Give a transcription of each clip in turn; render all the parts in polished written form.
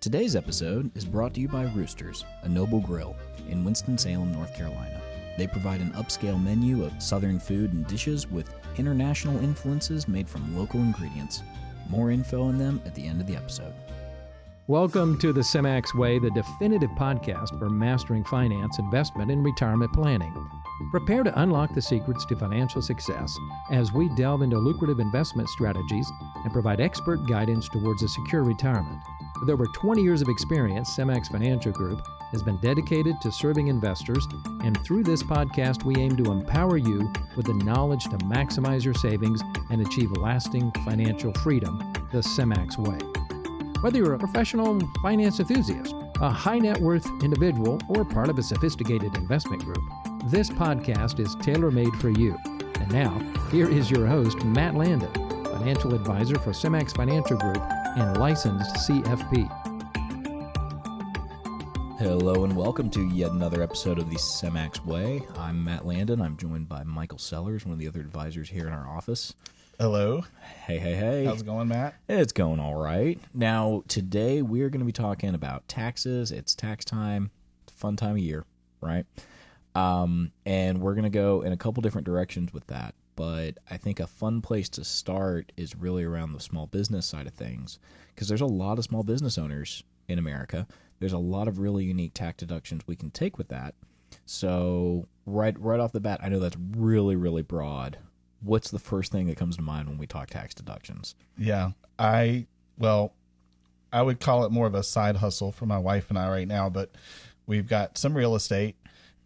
Today's episode is brought to you by Roosters, a Noble Grill in Winston-Salem, North Carolina. They provide an upscale menu of Southern food and dishes with international influences made from local ingredients. More info on them at the end of the episode. Welcome to the Semmax Way, the definitive podcast for mastering finance, investment, and retirement planning. Prepare to unlock the secrets to financial success as we delve into lucrative investment strategies and provide expert guidance towards a secure retirement. With over 20 years of experience, Semmax Financial Group has been dedicated to serving investors, and through this podcast, we aim to empower you with the knowledge to maximize your savings and achieve lasting financial freedom the Semmax way. Whether you're a professional finance enthusiast, a high net worth individual, or part of a sophisticated investment group, this podcast is tailor-made for you. And now, here is your host, Matt Landon, financial advisor for Semmax Financial Group and licensed CFP. Hello and welcome to yet another episode of the Semmax Way. I'm Matt Landon. I'm joined by Michael Sellers, one of the other advisors here in our office. Hello. Hey. How's it going, Matt? It's going all right. Now, today we're going to be talking about taxes. It's tax time. It's a fun time of year, right? And we're going to go in a couple different directions with that. But I think a fun place to start is really around the small business side of things, because there's a lot of small business owners in America. There's a lot of really unique tax deductions we can take with that. So right off the bat, I know that's really, really broad. What's the first thing that comes to mind when we talk tax deductions? Yeah, I would call it more of a side hustle for my wife and I right now, but we've got some real estate,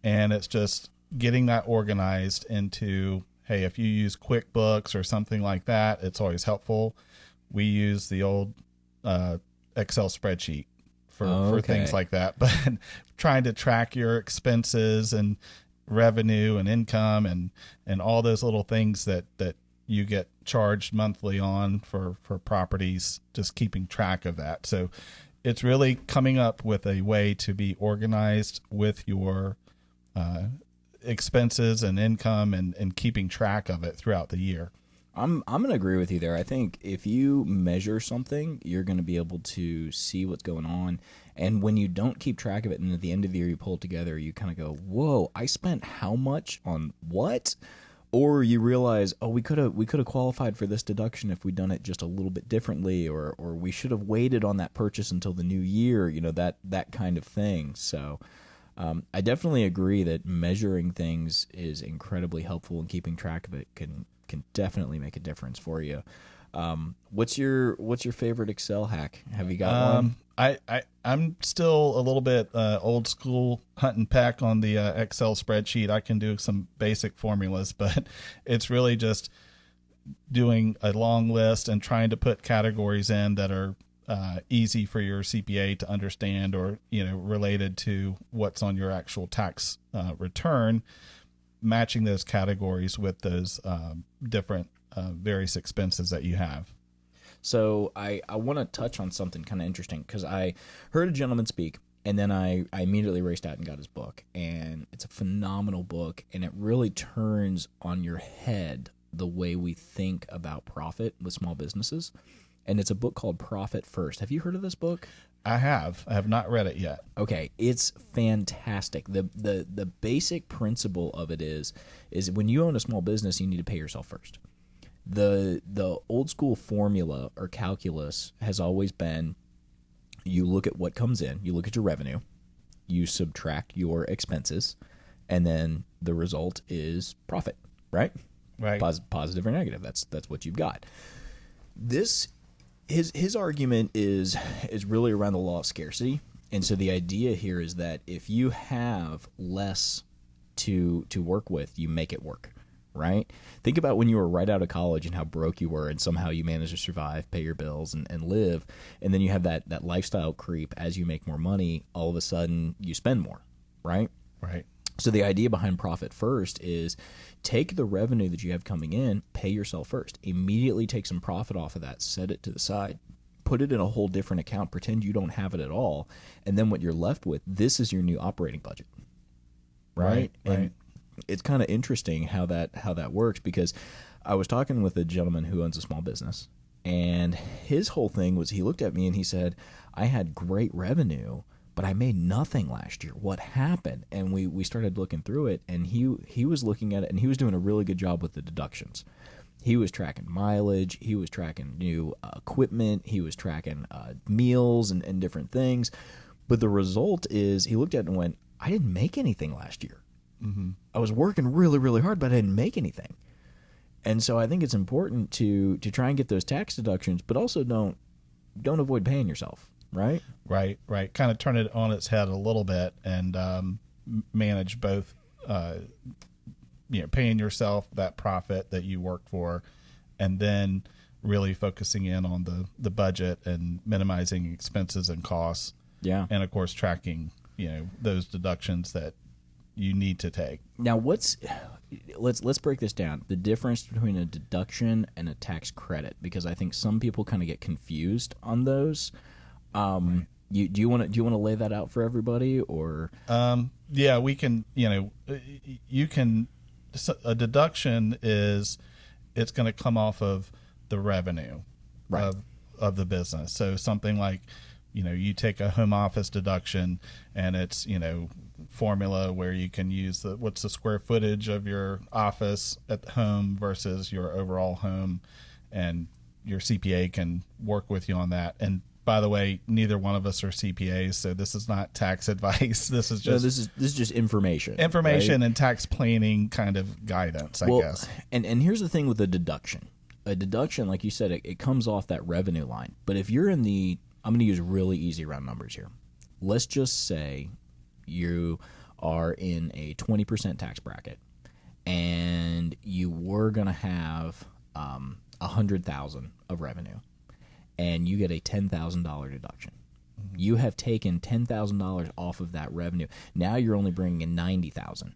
and it's just getting that organized into, hey, if you use QuickBooks or something like that, it's always helpful. We use the old Excel spreadsheet for things like that, but trying to track your expenses and revenue and income and all those little things that you get charged monthly on for properties, just keeping track of that. So it's really coming up with a way to be organized with your expenses and income and keeping track of it throughout the year. I'm going to agree with you there. I think if you measure something, you're going to be able to see what's going on. And when you don't keep track of it, and at the end of the year you pull it together, you kind of go, whoa, I spent how much on what? Or you realize, oh, we could have qualified for this deduction if we'd done it just a little bit differently, or we should have waited on that purchase until the new year, that kind of thing. So I definitely agree that measuring things is incredibly helpful, and keeping track of it can definitely make a difference for you. What's your favorite Excel hack? Have you got one? I'm still a little bit old school, hunt and peck on the Excel spreadsheet. I can do some basic formulas, but it's really just doing a long list and trying to put categories in that are easy for your CPA to understand, or related to what's on your actual tax return, matching those categories with those different various expenses that you have. So I want to touch on something kind of interesting, because I heard a gentleman speak, and then I immediately raced out and got his book. And it's a phenomenal book, and it really turns on your head the way we think about profit with small businesses. And it's a book called Profit First. Have you heard of this book? I have not read it yet. Okay, it's fantastic. The basic principle of it is when you own a small business, you need to pay yourself first. The old school formula or calculus has always been, you look at what comes in, you look at your revenue, you subtract your expenses, and then the result is profit, right? Right. Positive or negative. That's what you've got. His argument is really around the law of scarcity. And so the idea here is that if you have less to work with, you make it work, right? Think about when you were right out of college and how broke you were, and somehow you managed to survive, pay your bills, and live. And then you have that lifestyle creep. As you make more money, all of a sudden you spend more, right? Right. So the idea behind Profit First is take the revenue that you have coming in, pay yourself first, immediately take some profit off of that, set it to the side, put it in a whole different account, pretend you don't have it at all, and then what you're left with, this is your new operating budget, right? And it's kind of interesting how that works, because I was talking with a gentleman who owns a small business, And his whole thing was, he looked at me and he said, I had great revenue, but I made nothing last year. What happened? And we started looking through it, and he was looking at it, and he was doing a really good job with the deductions. He was tracking mileage. He was tracking new equipment. He was tracking meals and different things. But the result is, he looked at it and went, I didn't make anything last year. Mm-hmm. I was working really, really hard, but I didn't make anything. And so I think it's important to try and get those tax deductions, but also don't avoid paying yourself, right? Right. Kind of turn it on its head a little bit and manage both, paying yourself that profit that you worked for, and then really focusing in on the budget and minimizing expenses and costs. Yeah. And of course, tracking, those deductions that you need to take. Now, let's break this down. The difference between a deduction and a tax credit, because I think some people kind of get confused on those. Do you want to lay that out for everybody, or? Yeah, we can. You can. A deduction is, it's going to come off of the revenue, right, of the business. So something like, you take a home office deduction, and it's, formula where you can use what's the square footage of your office at home versus your overall home, and your CPA can work with you on that. And by the way, neither one of us are CPAs, so this is not tax advice. This is just this is just information, right? And tax planning kind of guidance, I guess. And here's the thing with a deduction. A deduction, like you said, it comes off that revenue line. But if you're in I'm going to use really easy round numbers here. Let's just say you are in a 20% tax bracket, and you were going to have $100,000 of revenue, and you get a $10,000 deduction. Mm-hmm. You have taken $10,000 off of that revenue. Now you're only bringing in $90,000.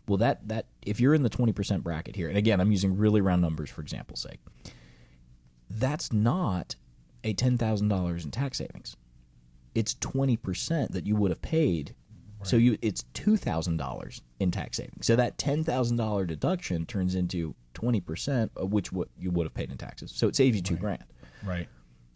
Well, that if you're in the 20% bracket here, and again, I'm using really round numbers for example's sake, that's not a $10,000 in tax savings. It's 20% that you would have paid. Right. So it's $2,000 in tax savings. So that $10,000 deduction turns into 20% of which what you would have paid in taxes. So it saves you $2,000. Right.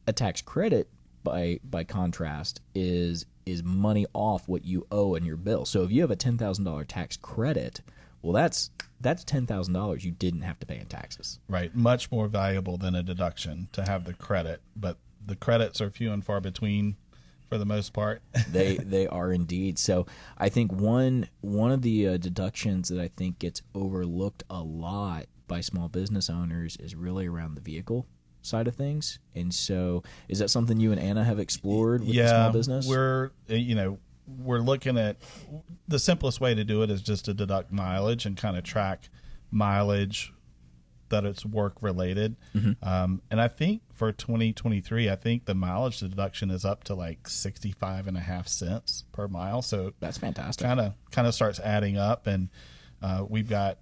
A tax credit, by contrast, is money off what you owe in your bill. So if you have a $10,000 tax credit, well, that's $10,000 you didn't have to pay in taxes. Right. Much more valuable than a deduction to have the credit, but the credits are few and far between for the most part. They are indeed. So I think one of the deductions that I think gets overlooked a lot by small business owners is really around the vehicle side of things. And so is that something you and Anna have explored with the small business? We're looking at the simplest way to do it is just to deduct mileage and kind of track mileage that it's work related. Mm-hmm. And I think for 2023, I think the mileage deduction is up to like 65.5 cents per mile. So that's fantastic. Kind of starts adding up. And we've got,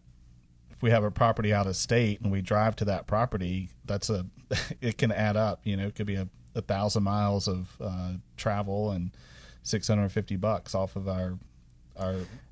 if we have a property out of state and we drive to that property, it can add up. It could be 1,000 miles of travel and $650 off of our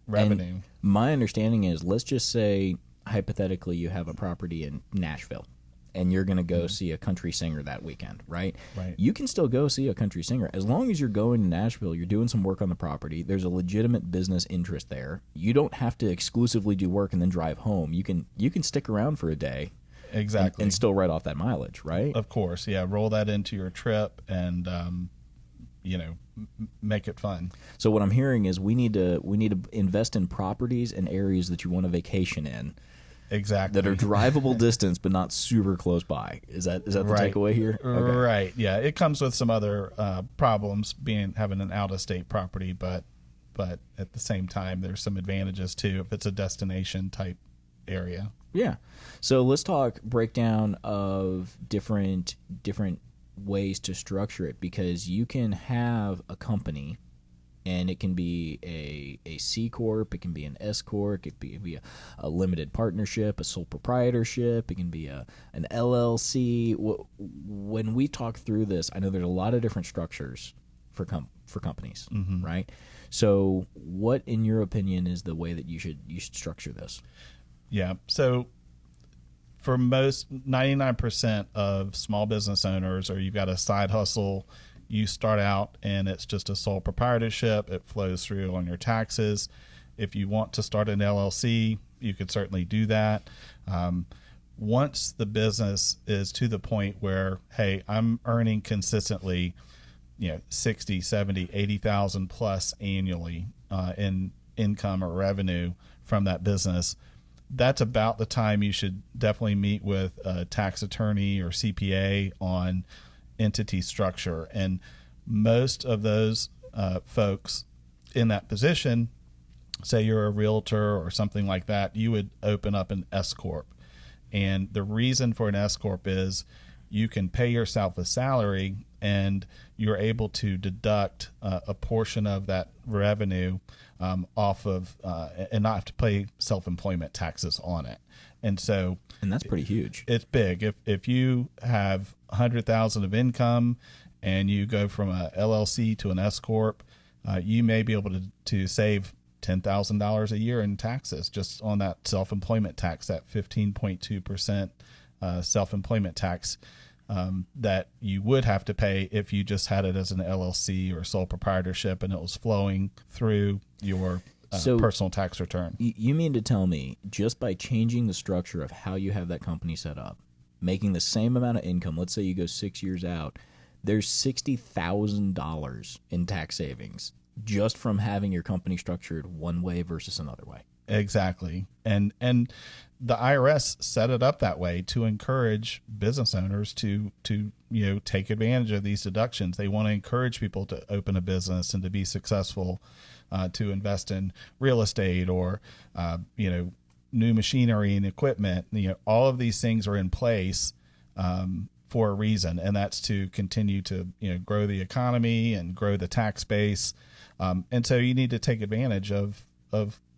revenue. And my understanding is, let's just say hypothetically you have a property in Nashville and you're going to go see a country singer that weekend, right? Right. You can still go see a country singer as long as you're going to Nashville. You're doing some work on the property. There's a legitimate business interest there. You don't have to exclusively do work and then drive home. You can stick around for a day. Exactly. And still write off that mileage, right? Of course, yeah. Roll that into your trip and make it fun. So what I'm hearing is we need to invest in properties and areas that you want to vacation in. Exactly. That are drivable distance but not super close by. Is that the right. takeaway here? Okay. Right. Yeah. It comes with some other problems having an out of state property, but at the same time there's some advantages too if it's a destination type area. Yeah. So let's talk breakdown of different ways to structure it, because you can have a company and it can be a C Corp, it can be an S Corp, it can be a limited partnership, a sole proprietorship, it can be an LLC. When we talk through this, I know there's a lot of different structures for companies, mm-hmm. right? So what, in your opinion, is the way that you should structure this? Yeah. So for most 99% of small business owners, or you've got a side hustle, you start out and it's just a sole proprietorship. It flows through on your taxes. If you want to start an LLC, you could certainly do that. Once the business is to the point where, hey, I'm earning consistently, 60, 70, 80,000 plus annually in income or revenue from that business, that's about the time you should definitely meet with a tax attorney or CPA on entity structure. And most of those folks in that position, say you're a realtor or something like that, you would open up an S Corp. And the reason for an S Corp is you can pay yourself a salary and you're able to deduct a portion of that revenue off of and not have to pay self-employment taxes on it. And that's pretty huge. It's big. If you have 100,000 of income and you go from a LLC to an S Corp, you may be able to save $10,000 a year in taxes just on that self-employment tax, that 15.2% self-employment tax that you would have to pay if you just had it as an LLC or sole proprietorship and it was flowing through your personal tax return. You mean to tell me just by changing the structure of how you have that company set up, making the same amount of income, let's say you go 6 years out, there's $60,000 in tax savings just from having your company structured one way versus another way. Exactly. And the IRS set it up that way to encourage business owners to take advantage of these deductions. They want to encourage people to open a business and to be successful, to invest in real estate or new machinery and equipment. All of these things are in place for a reason, and that's to continue to grow the economy and grow the tax base. And so you need to take advantage of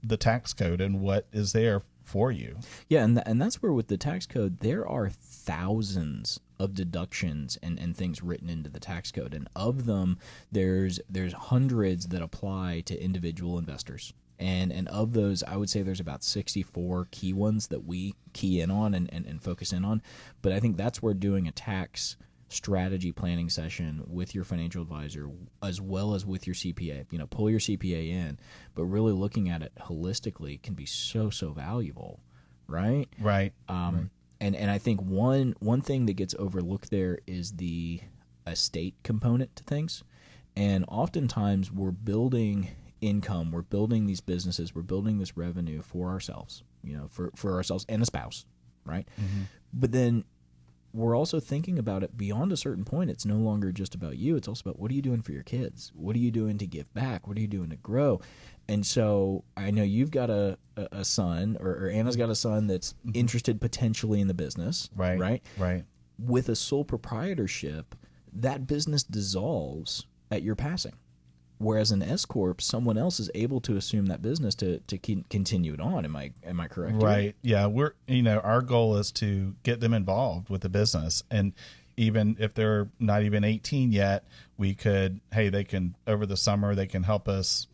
the tax code and what is there for you. Yeah, and that's where with the tax code, there are thousands of deductions and things written into the tax code. And of them, there's hundreds that apply to individual investors. And of those, I would say there's about 64 key ones that we key in on and focus in on. But I think that's where doing a tax strategy planning session with your financial advisor as well as with your CPA, pull your CPA in, but really looking at it holistically can be so valuable, right? Right. And I think one thing that gets overlooked there is the estate component to things. And oftentimes we're building income, we're building these businesses, we're building this revenue for ourselves, for ourselves and a spouse, right? Mm-hmm. But then we're also thinking about it beyond a certain point. It's no longer just about you. It's also about what are you doing for your kids? What are you doing to give back? What are you doing to grow? And so I know you've got a son, or Anna's got a son that's interested potentially in the business. Right. With a sole proprietorship, that business dissolves at your passing. Whereas an S Corp, someone else is able to assume that business to continue it on. Am I correct? Right. Yeah. We're our goal is to get them involved with the business, and even if they're not even 18 yet, they can over the summer they can help us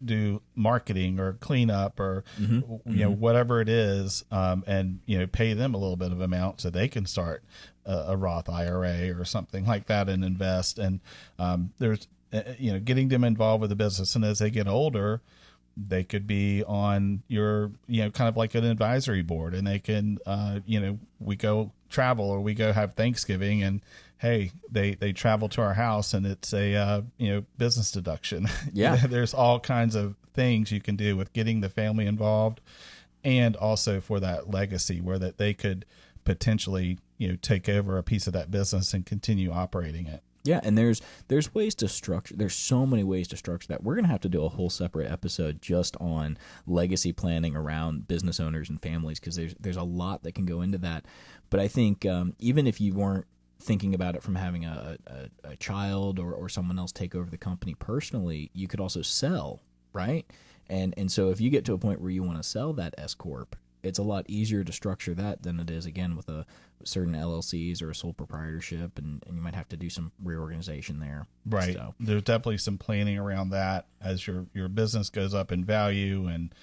do marketing or cleanup or whatever it is, and pay them a little bit of amount so they can start a Roth IRA or something like that and invest. And there's getting them involved with the business. And as they get older, they could be on your, kind of like an advisory board, and they can, we go travel or we go have Thanksgiving, and hey, they travel to our house and it's a, business deduction. Yeah. There's all kinds of things you can do with getting the family involved, and also for that legacy where that they could potentially, take over a piece of that business and continue operating it. Yeah, and there's ways to structure. There's so many ways to structure that. We're going to have to do a whole separate episode just on legacy planning around business owners and families, because there's a lot that can go into that. But I think even if you weren't thinking about it from having a child or someone else take over the company personally, you could also sell, right? And so if you get to a point where you want to sell that S Corp, it's a lot easier to structure that than it is, again, with a certain LLCs or a sole proprietorship, and you might have to do some reorganization there. Right. So there's definitely some planning around that as your business goes up in value and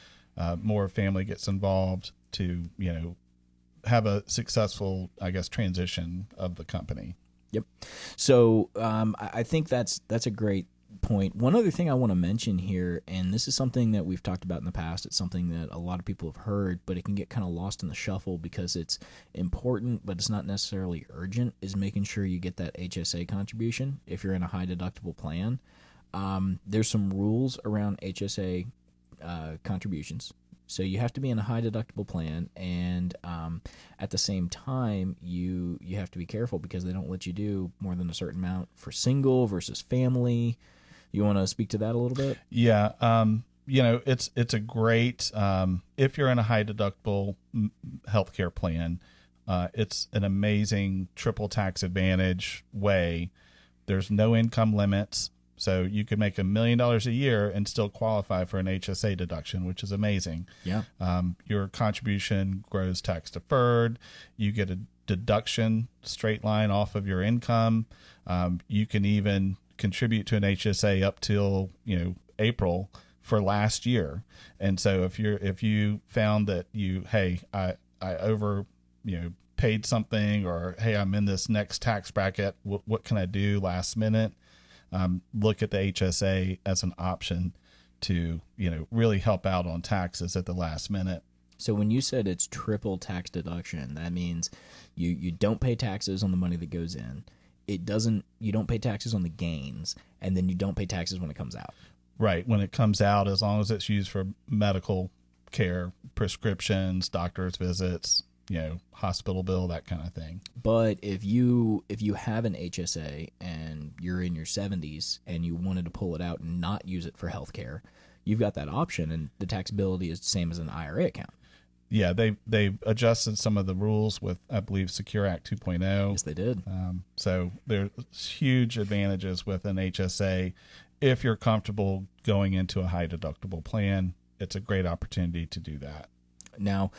more family gets involved to, have a successful, I guess, transition of the company. Yep. So I think that's a great point. One other thing I want to mention here, and this is something that we've talked about in the past, it's something that a lot of people have heard, but it can get kind of lost in the shuffle because it's important, but it's not necessarily urgent, is making sure you get that HSA contribution if you're in a high deductible plan. There's some rules around HSA contributions. So you have to be in a high deductible plan, and at the same time, you have to be careful because they don't let you do more than a certain amount for single versus family. You want to speak to that a little bit? Yeah. It's a great, if you're in a high deductible healthcare plan, it's an amazing triple tax advantage way. There's no income limits. So you could make $1 million a year and still qualify for an HSA deduction, which is amazing. Yeah. Your contribution grows tax deferred. You get a deduction straight line off of your income. You can even contribute to an HSA up till April for last year. And so if you found that I over paid something, or hey, I'm in this next tax bracket, what can I do last minute? Look at the HSA as an option to really help out on taxes at the last minute. So when you said it's triple tax deduction, that means you don't pay taxes on the money that goes in. You don't pay taxes on the gains, and then you don't pay taxes when it comes out. Right. When it comes out, as long as it's used for medical care, prescriptions, doctor's visits, hospital bill, that kind of thing. But if you have an HSA and you're in your 70s and you wanted to pull it out and not use it for healthcare, you've got that option, and the taxability is the same as an IRA account. Yeah, they adjusted some of the rules with, I believe, Secure Act 2.0. Yes, they did. So there's huge advantages with an HSA. If you're comfortable going into a high deductible plan, it's a great opportunity to do that. Now,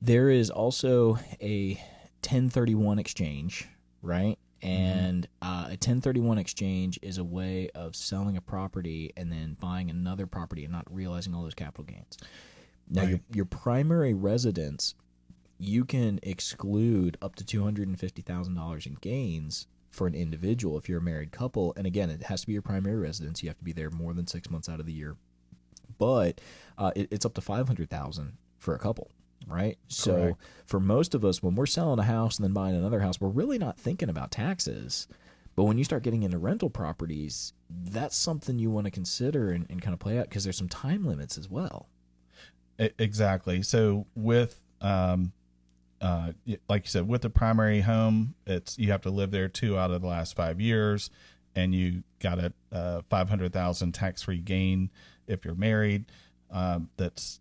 there is also a 1031 exchange, right? And a 1031 exchange is a way of selling a property and then buying another property and not realizing all those capital gains. Now, Right. your primary residence, you can exclude up to $250,000 in gains for an individual if you're a married couple. And again, it has to be your primary residence. You have to be there more than 6 months out of the year. But it's up to $500,000 for a couple. Right. So Correct. for most of us, when we're selling a house and then buying another house, we're really not thinking about taxes. But when you start getting into rental properties, that's something you want to consider and kind of play out, because there's some time limits as well. Exactly. So with, like you said, with the primary home, you have to live there 2 out of the last 5 years, and you got a $500,000 tax-free gain if you're married. That's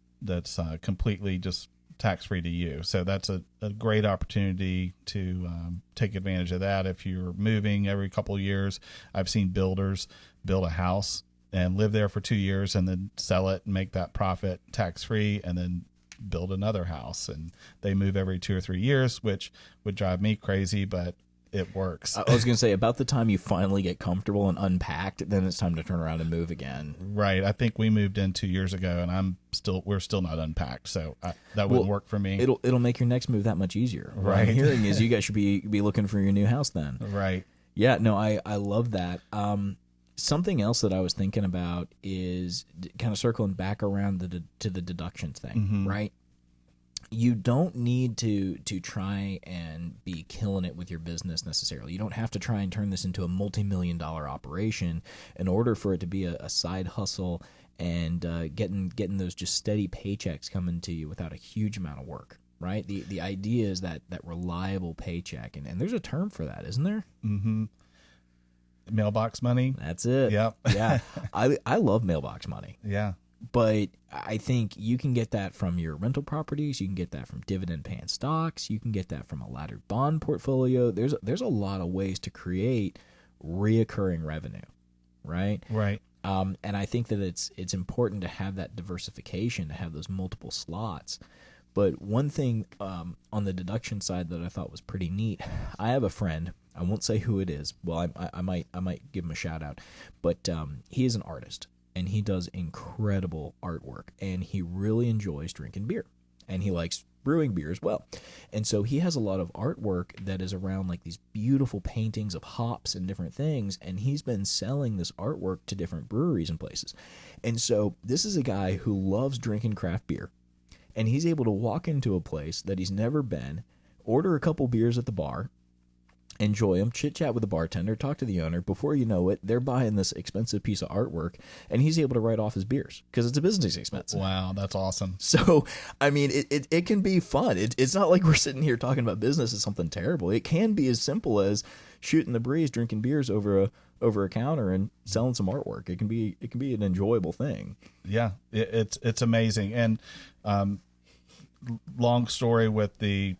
completely just tax-free to you. So that's a great opportunity to take advantage of that. If you're moving every couple of years, I've seen builders build a house and live there for 2 years and then sell it and make that profit tax-free, and then build another house. And they move every 2 or 3 years, which would drive me crazy, but it works. I was going to say, about the time you finally get comfortable and unpacked, then it's time to turn around and move again. Right. I think we moved in 2 years ago, and we're still not unpacked. So that wouldn't work for me. It'll make your next move that much easier. What Right. I'm hearing is you guys should be looking for your new house then. Right. Yeah, no, I love that. Something else that I was thinking about is kind of circling back around to the deductions thing, right? You don't need to try and be killing it with your business necessarily. You don't have to try and turn this into a multi-million-dollar operation in order for it to be a side hustle and getting those just steady paychecks coming to you without a huge amount of work, right? The idea is that reliable paycheck, and there's a term for that, isn't there? Mm-hmm. Mailbox money. That's it. Yep. Yeah. I love mailbox money. Yeah. But I think you can get that from your rental properties. You can get that from dividend-paying stocks. You can get that from a laddered bond portfolio. There's a lot of ways to create reoccurring revenue, right? Right. And I think that it's important to have that diversification, to have those multiple slots. But one thing on the deduction side that I thought was pretty neat, I have a friend. I won't say who it is. Well, I might give him a shout out, but he is an artist. And he does incredible artwork, and he really enjoys drinking beer. and he likes brewing beer as well. And so he has a lot of artwork that is around like these beautiful paintings of hops and different things, and he's been selling this artwork to different breweries and places. And so this is a guy who loves drinking craft beer, and he's able to walk into a place that he's never been, order a couple beers at the bar, enjoy them, chit-chat with the bartender, talk to the owner. Before you know it, they're buying this expensive piece of artwork, and he's able to write off his beers because it's a business expense. Wow, that's awesome. So, I mean, it can be fun. It's not like we're sitting here talking about business as something terrible. It can be as simple as shooting the breeze, drinking beers over a counter and selling some artwork. It can be an enjoyable thing. Yeah, it's amazing. And long story with the,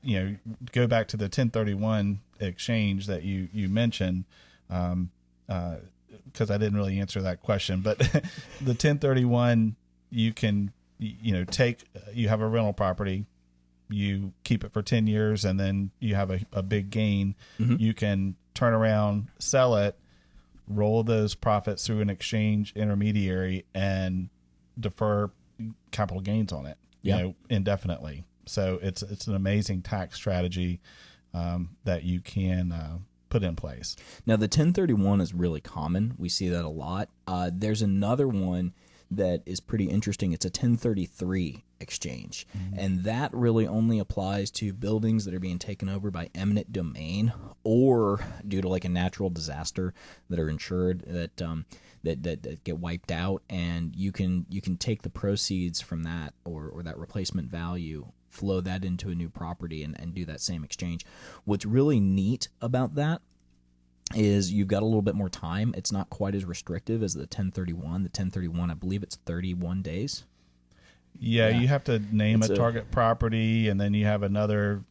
go back to the 1031 exchange that you mentioned, because I didn't really answer that question, but the 1031, you can, you have a rental property, you keep it for 10 years, and then you have a big gain. Mm-hmm. You can turn around, sell it, roll those profits through an exchange intermediary, and defer capital gains on it, indefinitely. So it's an amazing tax strategy that you can put in place. Now, the 1031 is really common. We see that a lot. There's another one that is pretty interesting. It's a 1033 exchange, and that really only applies to buildings that are being taken over by eminent domain or due to like a natural disaster that are insured that get wiped out, and you can take the proceeds from that or that replacement value, flow that into a new property and do that same exchange. What's really neat about that is you've got a little bit more time. It's not quite as restrictive as the 1031. The 1031, I believe it's 31 days. Yeah, you have to name a target property, and then you have another,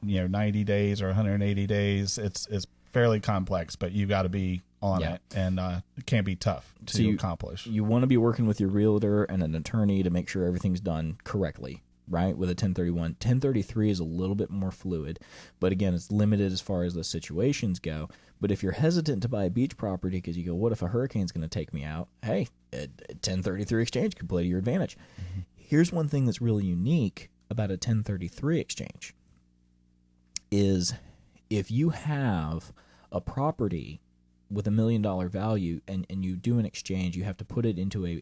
90 days or 180 days. It's fairly complex, but you got to be on it, and it can be tough to accomplish. You want to be working with your realtor and an attorney to make sure everything's done correctly, right? With a 1031. 1033 is a little bit more fluid, but again, it's limited as far as the situations go. But if you're hesitant to buy a beach property because you go, what if a hurricane's going to take me out? Hey, a 1033 exchange could play to your advantage. Mm-hmm. Here's one thing that's really unique about a 1033 exchange is if you have a property with $1 million value and you do an exchange, you have to put it into a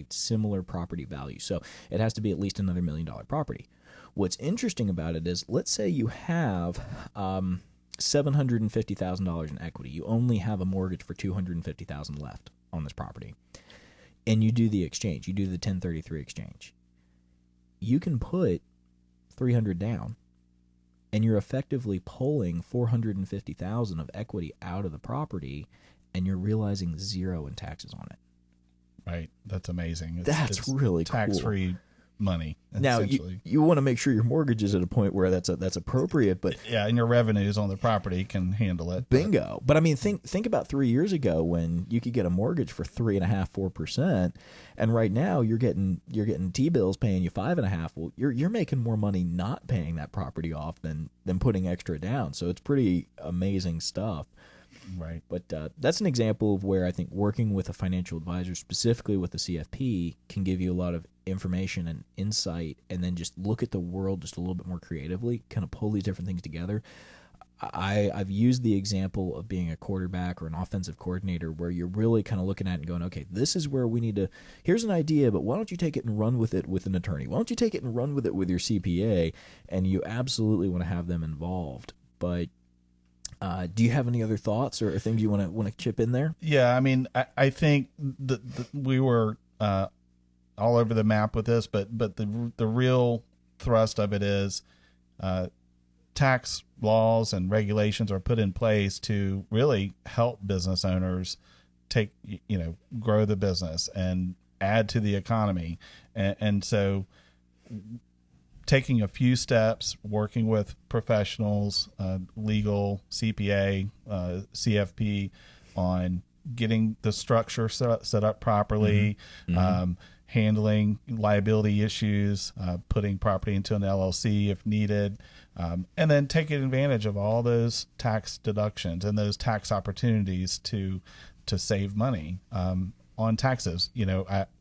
similar property value. So it has to be at least another $1 million property. What's interesting about it is, let's say you have $750,000 in equity. You only have a mortgage for $250,000 left on this property, and you do the exchange. You do the 1033 exchange. You can put $300 down, and you're effectively pulling $450,000 of equity out of the property, and you're realizing zero in taxes on it. Right. That's amazing. It's really cool. Tax-free money. Now, you want to make sure your mortgage is at a point where that's appropriate, but and your revenues on the property can handle it. Bingo. But I mean, think about 3 years ago when you could get a mortgage for 3.5-4%, and right now you're getting T-bills paying you 5.5%. Well, you're making more money not paying that property off than putting extra down. So it's pretty amazing stuff. Right. But that's an example of where I think working with a financial advisor, specifically with the CFP, can give you a lot of information and insight, and then just look at the world just a little bit more creatively, kind of pull these different things together. I've used the example of being a quarterback or an offensive coordinator where you're really kind of looking at it and going, okay, this is where we need to, here's an idea, but why don't you take it and run with it with an attorney? Why don't you take it and run with it with your CPA? And you absolutely want to have them involved. But do you have any other thoughts or things you want to chip in there? Yeah, I mean, I think we were all over the map with this, but the real thrust of it is tax laws and regulations are put in place to really help business owners grow the business and add to the economy, and so taking a few steps, working with professionals, legal, CPA, CFP, on getting the structure set up properly, handling liability issues, putting property into an LLC if needed, and then taking advantage of all those tax deductions and those tax opportunities to save money on taxes.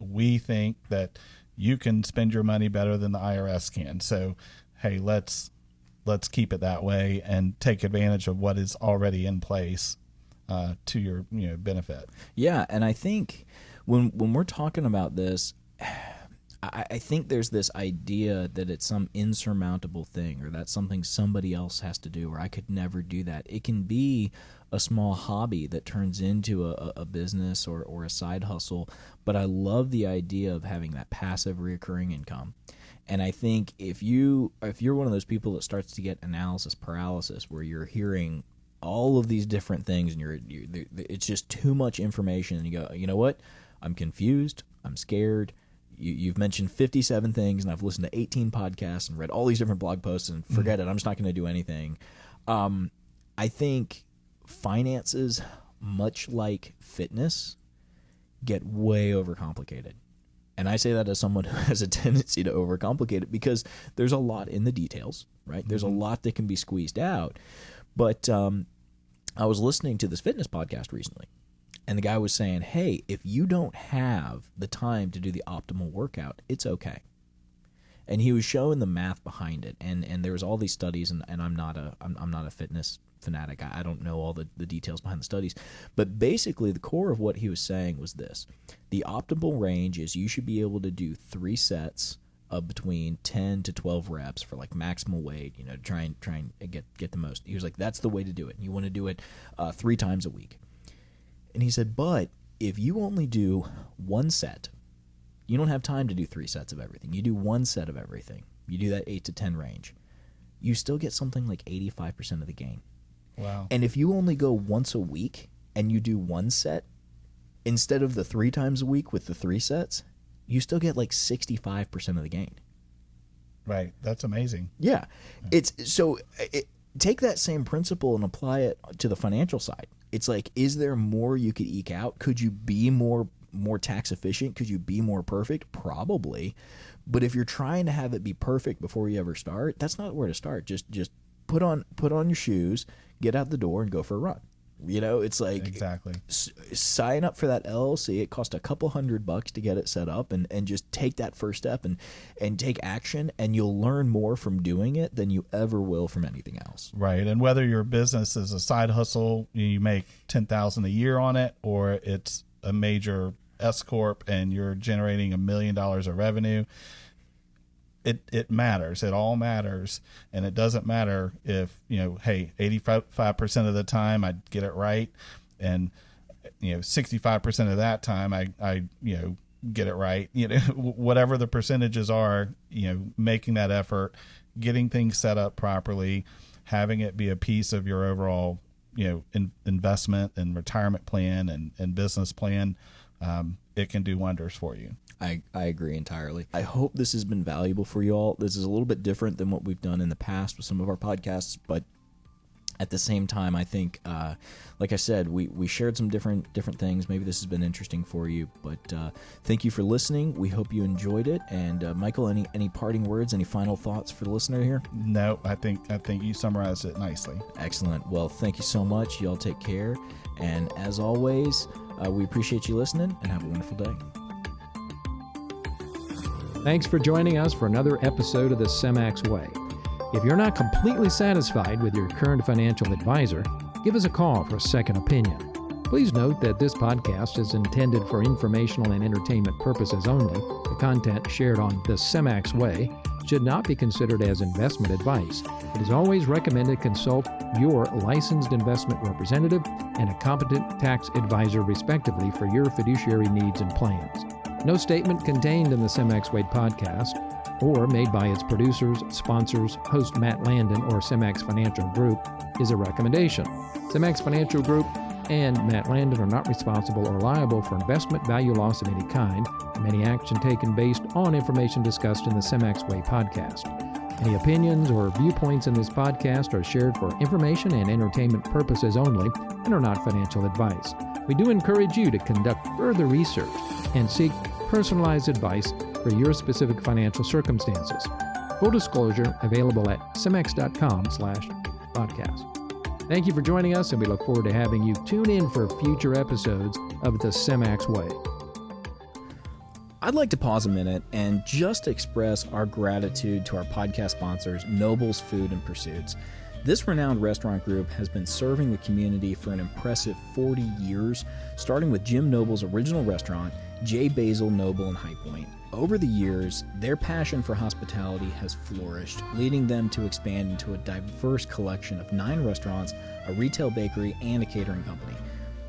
We think that you can spend your money better than the IRS can. So, hey, let's keep it that way and take advantage of what is already in place to your benefit. Yeah, and I think when we're talking about this, I think there's this idea that it's some insurmountable thing, or that's something somebody else has to do, or I could never do that. It can be a small hobby that turns into a business or a side hustle, but I love the idea of having that passive recurring income. And I think if you're one of those people that starts to get analysis paralysis, where you're hearing all of these different things and it's just too much information, and you go, you know what? I'm confused. I'm scared. You've mentioned 57 things, and I've listened to 18 podcasts and read all these different blog posts, and forget it. I'm just not going to do anything. I think finances, much like fitness, get way overcomplicated. And I say that as someone who has a tendency to overcomplicate it, because there's a lot in the details, right? There's a lot that can be squeezed out. But I was listening to this fitness podcast recently, and the guy was saying, hey, if you don't have the time to do the optimal workout, it's okay. And he was showing the math behind it. And there was all these studies, and I'm not a fitness fanatic. I don't know all the details behind the studies. But basically, the core of what he was saying was this. The optimal range is you should be able to do 3 sets of between 10 to 12 reps for like maximal weight, to try and get the most. He was like, that's the way to do it. You want to do it 3 times a week. And he said, but if you only do 1 set, you don't have time to do 3 sets of everything. You do 1 set of everything. You do that 8 to 10 range. You still get something like 85% of the gain. Wow. And if you only go once a week and you do 1 set, instead of the 3 times a week with the 3 sets, you still get like 65% of the gain. Right. That's amazing. Yeah. Take that same principle and apply it to the financial side. It's like, is there more you could eke out? Could you be more tax efficient? Could you be more perfect? Probably. But if you're trying to have it be perfect before you ever start, that's not where to start. Just put on your shoes, get out the door, and go for a run. It's like, exactly. Sign up for that LLC. It costs a couple $100 to get it set up, and just take that first step and take action, and you'll learn more from doing it than you ever will from anything else. Right. And whether your business is a side hustle, you make $10,000 a year on it, or it's a major S corp and you're generating $1 million of revenue, it matters. It all matters. And it doesn't matter if, hey, 85% of the time I get it right, and 65% of that time I get it right. Whatever the percentages are, making that effort, getting things set up properly, having it be a piece of your overall investment and retirement plan and business plan, it can do wonders for you. I agree entirely. I hope this has been valuable for you all. This is a little bit different than what we've done in the past with some of our podcasts, but at the same time, I think, like I said, we shared some different things. Maybe this has been interesting for you, but thank you for listening. We hope you enjoyed it. And Michael, any parting words, any final thoughts for the listener here? No, I think you summarized it nicely. Excellent. Well, thank you so much. Y'all take care. And as always, we appreciate you listening, and have a wonderful day. Thanks for joining us for another episode of the Semmax Way. If you're not completely satisfied with your current financial advisor, give us a call for a second opinion. Please note that this podcast is intended for informational and entertainment purposes only. The content shared on the Semmax Way should not be considered as investment advice. It is always recommended to consult your licensed investment representative and a competent tax advisor, respectively, for your fiduciary needs and plans. No statement contained in the Semmax Way podcast or made by its producers, sponsors, host Matt Landon, or Semmax Financial Group is a recommendation. Semmax Financial Group and Matt Landon are not responsible or liable for investment value loss of any kind, and any action taken based on information discussed in the Semmax Way podcast. Any opinions or viewpoints in this podcast are shared for information and entertainment purposes only and are not financial advice. We do encourage you to conduct further research and seek personalized advice for your specific financial circumstances. Full disclosure available at semmax.com/podcast. Thank you for joining us, and we look forward to having you tune in for future episodes of the Semmax Way. I'd like to pause a minute and just express our gratitude to our podcast sponsors, Noble's Food and Pursuits. This renowned restaurant group has been serving the community for an impressive 40 years, starting with Jim Noble's original restaurant, J. Basil Noble in High Point. Over the years, their passion for hospitality has flourished, leading them to expand into a diverse collection of 9 restaurants, a retail bakery, and a catering company.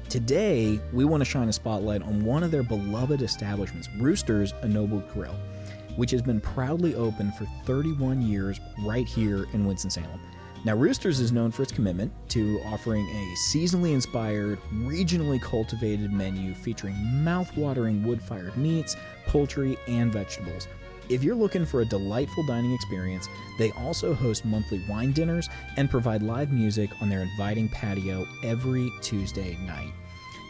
Today, we want to shine a spotlight on one of their beloved establishments, Rooster's A Noble Grill, which has been proudly open for 31 years right here in Winston-Salem. Now, Rooster's is known for its commitment to offering a seasonally inspired, regionally cultivated menu featuring mouth-watering wood-fired meats, poultry, and vegetables. If you're looking for a delightful dining experience, they also host monthly wine dinners and provide live music on their inviting patio every Tuesday night.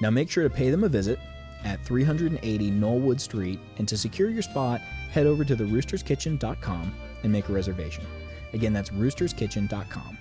Now, make sure to pay them a visit at 380 Knollwood Street, and to secure your spot, head over to theroosterskitchen.com and make a reservation. Again, that's roosterskitchen.com.